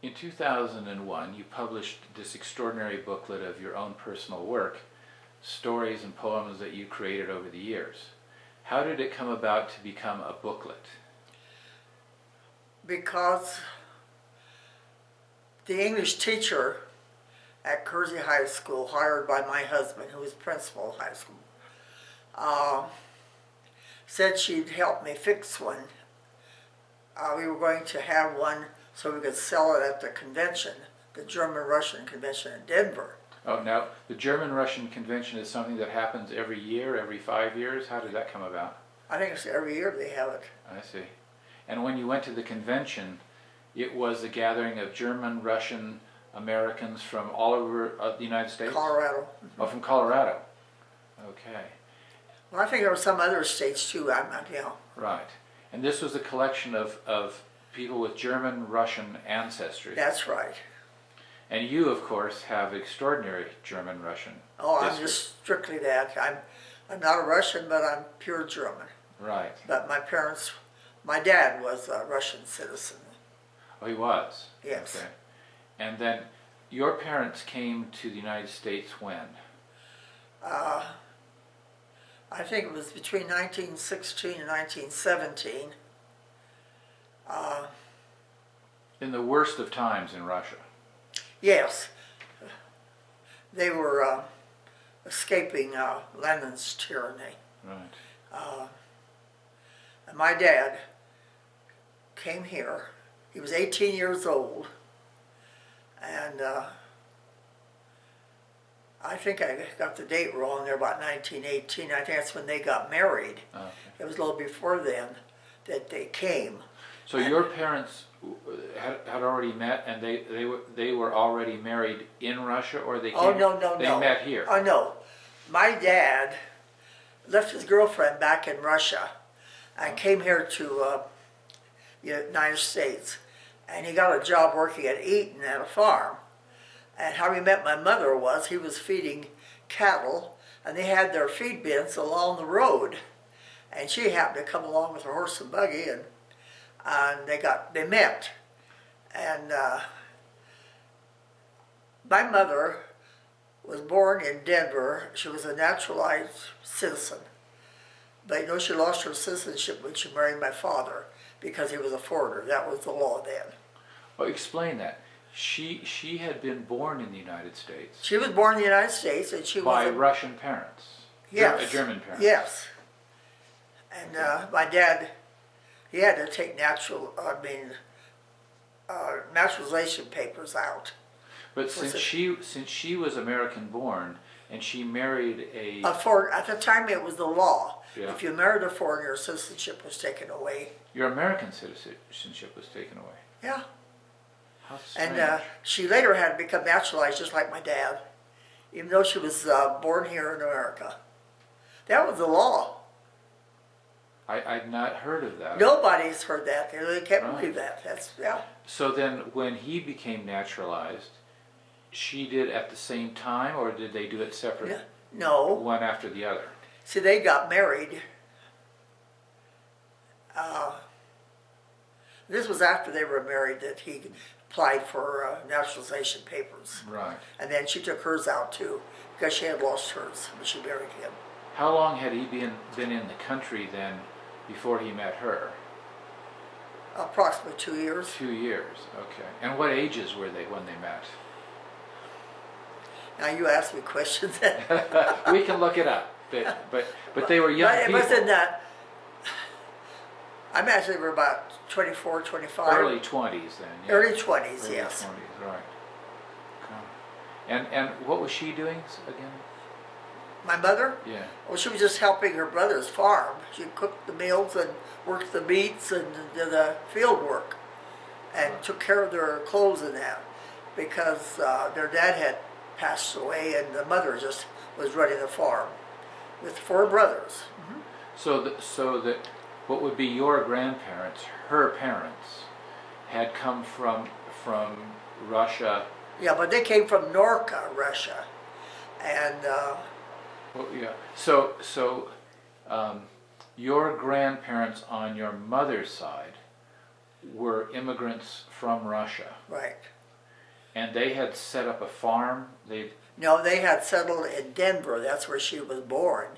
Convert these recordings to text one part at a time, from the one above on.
In 2001, you published this extraordinary booklet of your own personal work, stories and poems that you created over the years. How did it come about to become a booklet? Because the English teacher at Kersey High School, hired by my husband, who was principal of high school, said she'd help me fix one. We were going to have one so we could sell it at the convention, the German-Russian convention in Denver. Oh, now, the German-Russian convention is something that happens every year, every 5 years? How did that come about? I think it's every year they have it. I see. And when you went to the convention, it was a gathering of German, Russian, Americans from all over the United States? Colorado. Oh, from Colorado. Okay. Well, I think there were some other states too, I'm not, Right. And this was a collection of people with German, Russian ancestry. That's right. And you, of course, have extraordinary German, Russian Oh, I'm history. just strictly that. I'm not a Russian, but I'm pure German. Right. But my dad was a Russian citizen. Oh, he was? Yes. Okay. And then your parents came to the United States when? I think it was between 1916 and 1917. In the worst of times in Russia. Yes. They were escaping Lenin's tyranny. Right. And my dad came here. He was 18 years old. And I think I got the date wrong there, about 1918. I think that's when they got married. Okay. It was a little before then that they came. So your parents had already met, and they were already married in Russia, or they came, Oh, no. they met here? Oh, no. My dad left his girlfriend back in Russia and came here to the United States. And he got a job working at Eaton at a farm. And how he met my mother was he was feeding cattle, and they had their feed bins along the road. And she happened to come along with her horse and buggy, and they met. And my mother was born in Denver. She was a naturalized citizen. But she lost her citizenship when she married my father because he was a foreigner. That was the law then. Well, explain that. She had been born in the United States. She was born in the United States, and she by was Russian parents. Yes. German parents. Yes. And my dad, he had to take naturalization papers out. But since she was American born and she married at the time it was the law. Yeah. If you married a foreigner, your citizenship was taken away. Your American citizenship was taken away. Yeah. How strange. And she later had to become naturalized just like my dad, even though she was born here in America. That was the law. I'd not heard of that. Nobody's heard that. They can't believe that. Yeah. So then when he became naturalized, she did at the same time, or did they do it separately? No. One after the other? See, they got married. This was after they were married that he applied for naturalization papers. Right. And then she took hers out too, because she had lost hers when she married him. How long had he been in the country then before he met her? Approximately 2 years. 2 years, okay. And what ages were they when they met? Now you ask me questions. We can look it up, but they were young people. It wasn't that. I imagine they were about 24, 25. Early 20s then. Yeah. Early 20s, Early yes. 20s, right. And what was she doing again? My mother? Yeah. Well, she was just helping her brother's farm. She cooked the meals and worked the meats and did the field work and took care of their clothes and that because their dad had passed away and the mother just was running the farm with 4 brothers. Mm-hmm. So that what would be your grandparents, her parents, had come from Russia. Yeah, but they came from Norka, Russia, and. Well, yeah. So your grandparents on your mother's side were immigrants from Russia, Right. and they had set up a farm. No, they had settled in Denver. That's where she was born.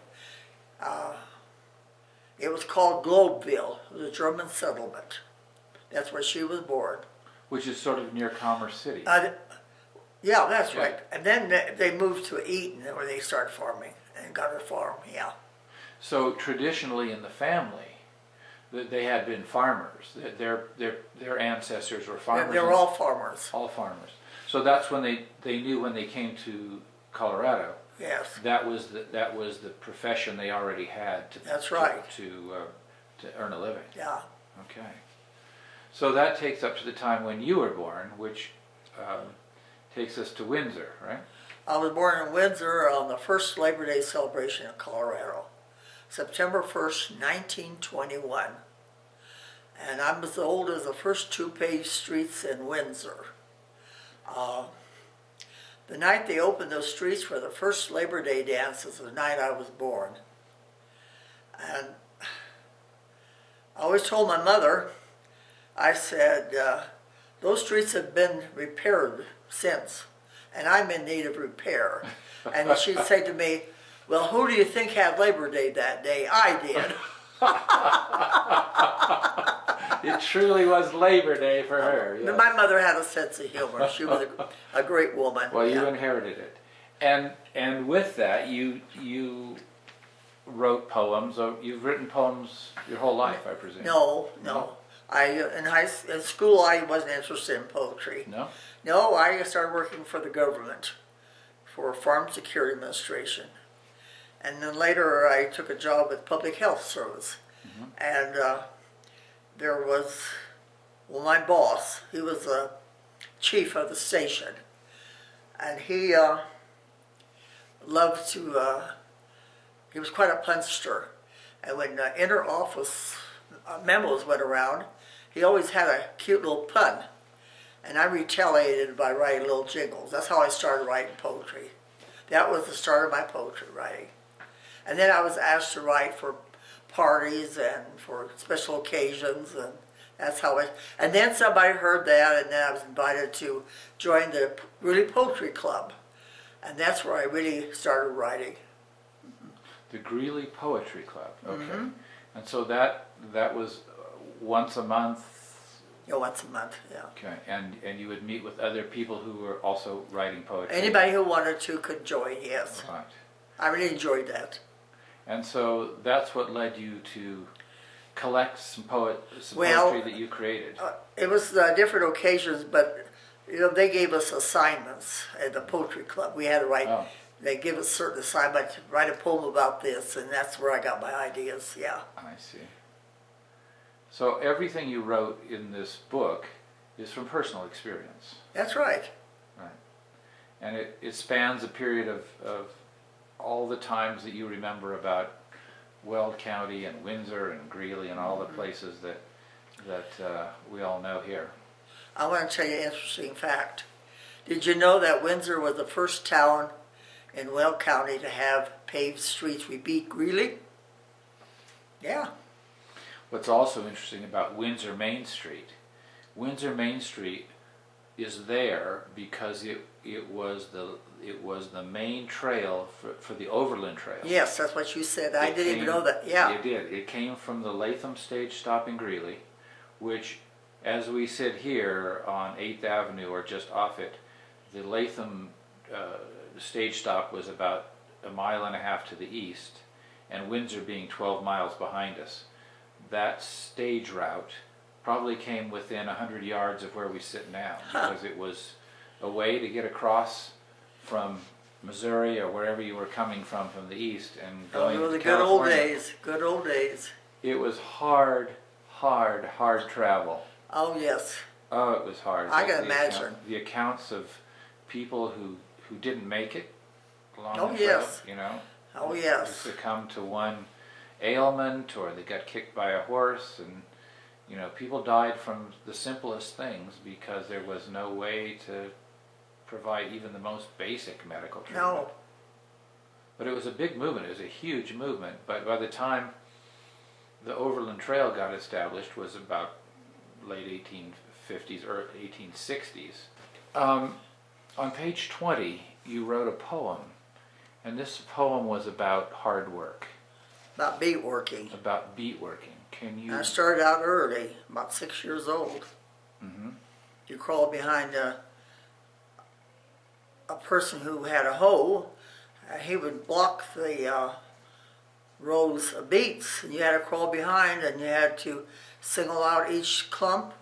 It was called Globeville. It was a German settlement. That's where she was born. Which is sort of near Commerce City. Yeah, that's Yeah. right. And then they moved to Eaton, where they started farming and got a farm. Yeah. So traditionally in the family, they had been farmers. Their ancestors were farmers. They were all farmers. All farmers. So that's when they knew when they came to Colorado. Yes. That was the profession they already had to. That's right. To earn a living. Yeah. Okay. So that takes up to the time when you were born, which takes us to Windsor, right? I was born in Windsor on the first Labor Day celebration in Colorado, September 1st, 1921. And I'm as old as the first two paved streets in Windsor. The night they opened those streets for the first Labor Day dance is the night I was born. And I always told my mother, I said, those streets have been repaired since, and I'm in need of repair. And she'd say to me, well, who do you think had Labor Day that day? I did. It truly was Labor Day for her. Yes. My mother had a sense of humor. She was a great woman. Well, you Yeah. inherited it, and with that, you wrote poems. You've written poems your whole life, I presume. No. In school, I wasn't interested in poetry. No. No, I started working for the government, for Farm Security Administration. And then later I took a job with Public Health Service. Mm-hmm. And there was, my boss, he was the chief of the station. And he loved to, he was quite a punster. And when inter-office memos went around, he always had a cute little pun. And I retaliated by writing little jingles. That's how I started writing poetry. That was the start of my poetry writing. And then I was asked to write for parties and for special occasions, and that's how it. And then somebody heard that, and then I was invited to join the Greeley Poetry Club, and that's where I really started writing. The Greeley Poetry Club. Okay. Mm-hmm. And so that was once a month. Yeah, once a month. Yeah. Okay. And you would meet with other people who were also writing poetry. Anybody who wanted to could join. Yes. Right. I really enjoyed that. And so that's what led you to collect some poetry that you created. It was different occasions, but they gave us assignments at the poetry club. We had to write. Oh. They give us certain assignments, write a poem about this, and that's where I got my ideas. Yeah. I see. So everything you wrote in this book is from personal experience. That's right. Right. And it spans a period of all the times that you remember about Weld County and Windsor and Greeley and all the places that we all know here. I want to tell you an interesting fact. Did you know that Windsor was the first town in Weld County to have paved streets? We beat Greeley. Yeah. What's also interesting about Windsor Main Street is there because it was the main trail for the Overland Trail. Yes, that's what you said. I didn't even know that. Yeah. It did. It came from the Latham stage stop in Greeley, which, as we sit here on 8th Avenue or just off it, the Latham stage stop was about 1.5 miles to the east, and Windsor being 12 miles behind us. That stage route probably came within 100 yards of where we sit now, because it was a way to get across from Missouri or wherever you were coming from the east and going to California. Good old days. Good old days. It was hard travel. Oh yes. Oh, it was hard. I can imagine. The accounts of people who didn't make it along Oh the trail, yes. Oh who yes. succumbed to one ailment, or they got kicked by a horse, and people died from the simplest things because there was no way to provide even the most basic medical treatment. No. But it was a big movement. It was a huge movement. But by the time the Overland Trail got established, was about late 1850s or 1860s. On page 20, you wrote a poem, and this poem was about hard work. About beat working. About beat working. Can you? I started out early, about 6 years old. Mm-hmm. You crawl behind a person who had a hoe. He would block the rows of beets, and you had to crawl behind, and you had to single out each clump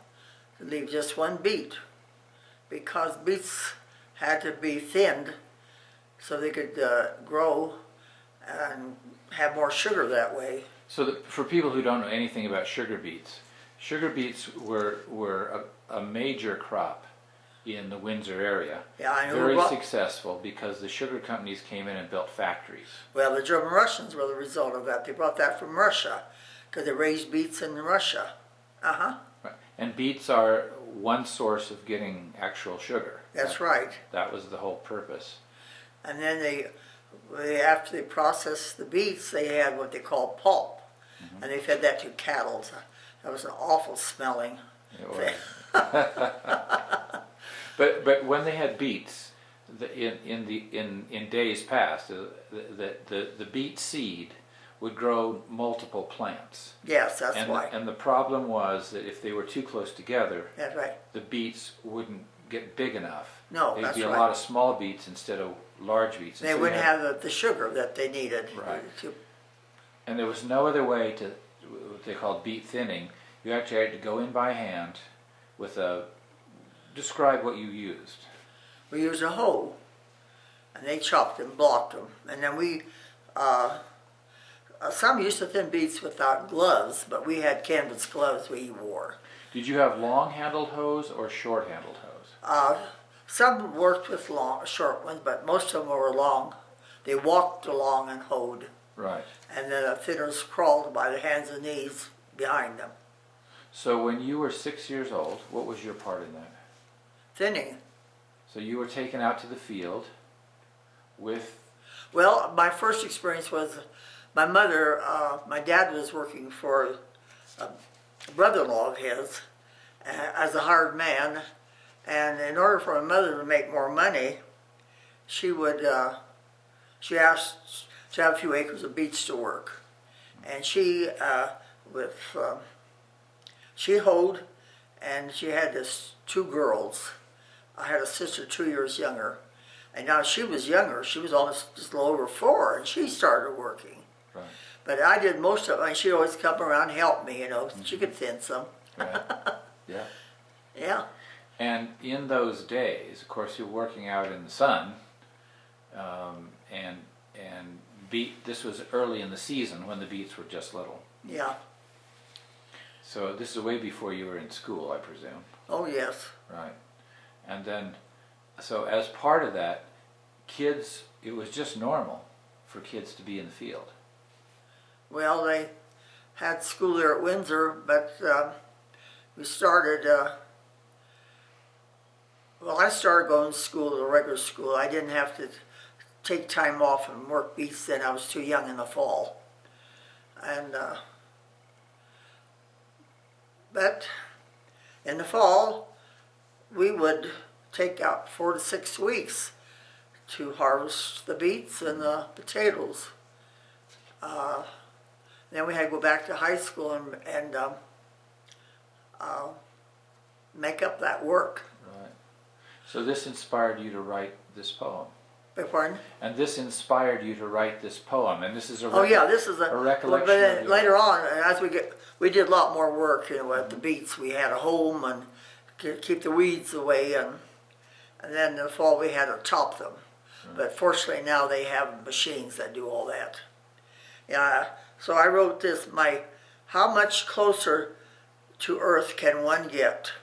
and leave just one beet, because beets had to be thinned so they could grow and have more sugar that way. So for people who don't know anything about sugar beets were a major crop in the Windsor area. Yeah, I know. Very successful because the sugar companies came in and built factories. Well, the German Russians were the result of that. They brought that from Russia because they raised beets in Russia. Uh-huh. Right. And beets are one source of getting actual sugar. That's right. That was the whole purpose. And then after they processed the beets, they had what they called pulp. Mm-hmm. And they fed that to cattle. So that was an awful smelling thing. But when they had beets, in days past, the beet seed would grow multiple plants. Yes, that's why. And the problem was that if they were too close together, that's right, the beets wouldn't get big enough. No, There'd that's be a right. lot of small beets instead of large beets. They wouldn't have the sugar that they needed. Right. And there was no other way to what they called beet thinning. You actually had to go in by hand with a. Describe what you used. We used a hoe, and they chopped and blocked them. And then some used to thin beets without gloves, but we had canvas gloves we wore. Did you have long-handled hoes or short-handled hoes? Some worked with short ones, but most of them were long. They walked along and hoed. Right. And then the thinners crawled by the hands and knees behind them. So when you were 6 years old, what was your part in that? Thinning. So you were taken out to the field with... Well, my first experience was my mother, my dad was working for a brother-in-law of his as a hired man, and in order for my mother to make more money, she asked to have a few acres of beets to work, and she hoed, and she had two girls. I had a sister 2 years younger, and now she was younger. She was almost just a little over 4, and she started working. Right. But I did most of it, and she'd always come around and help me, Mm-hmm. She could thin some. Right. Yeah. Yeah. And in those days, of course, you're working out in the sun, and this was early in the season when the beets were just little. Yeah. So this is way before you were in school, I presume. Oh, yes. Right. And then, so as part of that, it was just normal for kids to be in the field. Well, they had school there at Windsor, but we started, I started going to school, the regular school. I didn't have to take time off and work beets then. I was too young in the fall. And, but in the fall, we would take out 4 to 6 weeks to harvest the beets and the potatoes. Then we had to go back to high school and make up that work. Right. So this inspired you to write this poem. Pardon? And this inspired you to write this poem, and this is this is a recollection. But then later on, as we did a lot more work, with the beets. We had a home and keep the weeds away, and then in the fall we had to top them. Right. But fortunately now they have machines that do all that. Yeah. So I wrote this. How much closer to Earth can one get?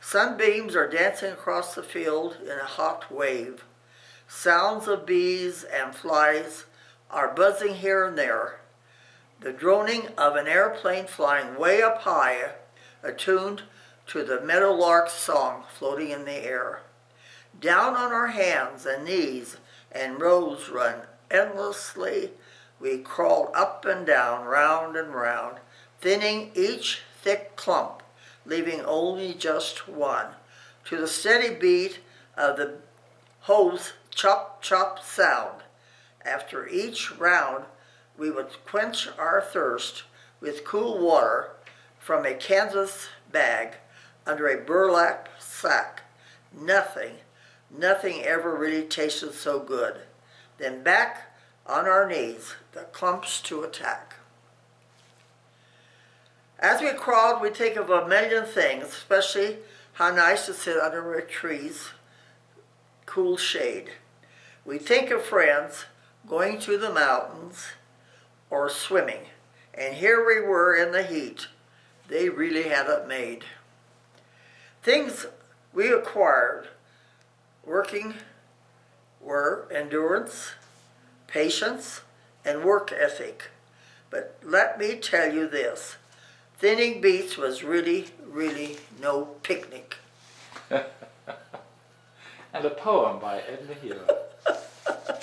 Sunbeams are dancing across the field in a hot wave. Sounds of bees and flies are buzzing here and there. The droning of an airplane flying way up high, attuned to the meadowlark's song floating in the air. Down on our hands and knees and rows run endlessly. We crawled up and down, round and round, thinning each thick clump leaving only just one, to the steady beat of the hose chop chop sound. After each round, we would quench our thirst with cool water from a canvas bag under a burlap sack. Nothing ever really tasted so good. Then back on our knees, the clumps to attack. As we crawled, we'd think of a million things, especially how nice to sit under a tree's cool shade. We'd think of friends going to the mountains or swimming, and here we were in the heat. They really had it made. Things we acquired working were endurance, patience, and work ethic. But let me tell you this, thinning beets was really no picnic. And a poem by Edna Huwa.